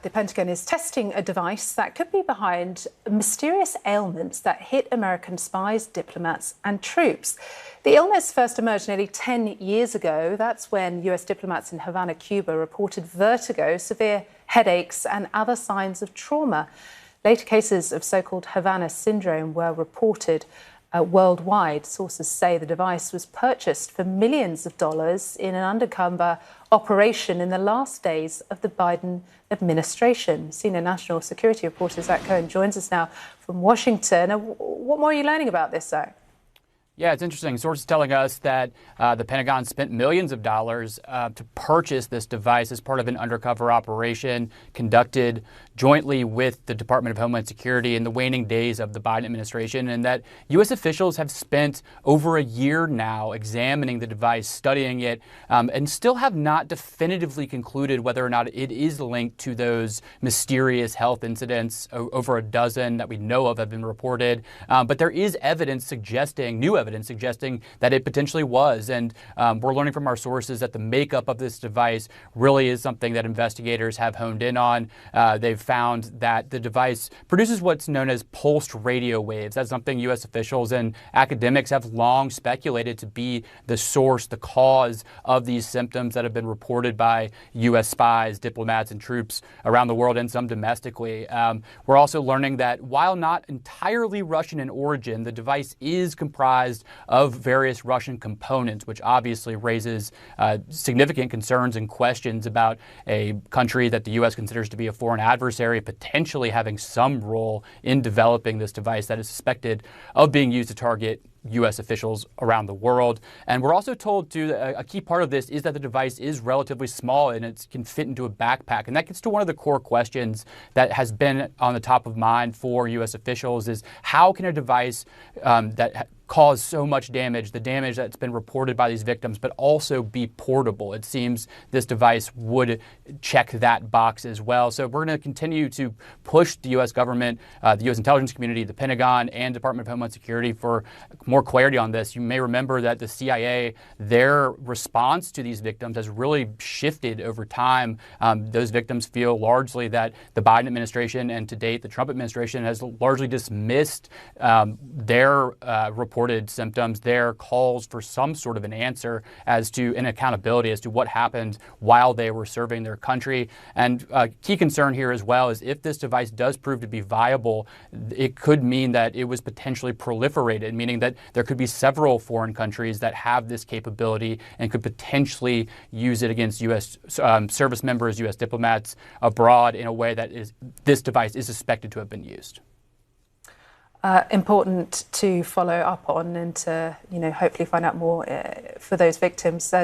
The Pentagon is testing a device that could be behind mysterious ailments that hit American spies, diplomats and troops. The illness first emerged nearly 10 years ago. That's when US diplomats in Havana, Cuba reported vertigo, severe headaches and other signs of trauma. Later cases of so-called Havana Syndrome were reported worldwide. Sources say the device was purchased for millions of dollars in an undercover operation in the last days of the Biden administration. Senior national security reporter Zach Cohen joins us now from Washington. What more are you learning about this, Zach? Yeah, it's interesting. Sources telling us that the Pentagon spent millions of dollars to purchase this device as part of an undercover operation conducted jointly with the Department of Homeland Security in the waning days of the Biden administration, and that U.S. officials have spent over a year now examining the device, studying it, and still have not definitively concluded whether or not it is linked to those mysterious health incidents. Over a dozen that we know of have been reported, but there is evidence suggesting, new evidence suggesting that it potentially was. And we're learning from our sources that the makeup of this device really is something that investigators have honed in on. They've found that the device produces what's known as pulsed radio waves. That's something U.S. officials and academics have long speculated to be the source, the cause of these symptoms that have been reported by U.S. spies, diplomats, and troops around the world, and some domestically. We're also learning that while not entirely Russian in origin, the device is comprised of various Russian components, which obviously raises significant concerns and questions about a country that the U.S. considers to be a foreign adversary potentially having some role in developing this device that is suspected of being used to target U.S. officials around the world. And we're also told, too, that a key part of this is that the device is relatively small and it can fit into a backpack. And that gets to one of the core questions that has been on the top of mind for U.S. officials is how can a device that cause so much damage, the damage that's been reported by these victims, but also be portable? It seems this device would check that box as well. So we're going to continue to push the U.S. government, the U.S. intelligence community, the Pentagon, and Department of Homeland Security for more clarity on this. You may remember that the CIA, their response to these victims has really shifted over time. Those victims feel largely that the Biden administration and to date the Trump administration has largely dismissed their reported symptoms, their calls for some sort of an answer as to an accountability as to what happened while they were serving their country. And a key concern here as well is if this device does prove to be viable, it could mean that it was potentially proliferated, meaning that there could be several foreign countries that have this capability and could potentially use it against U.S. Service members, U.S. diplomats abroad in a way that this device is suspected to have been used. Important to follow up on and to, hopefully find out more for those victims.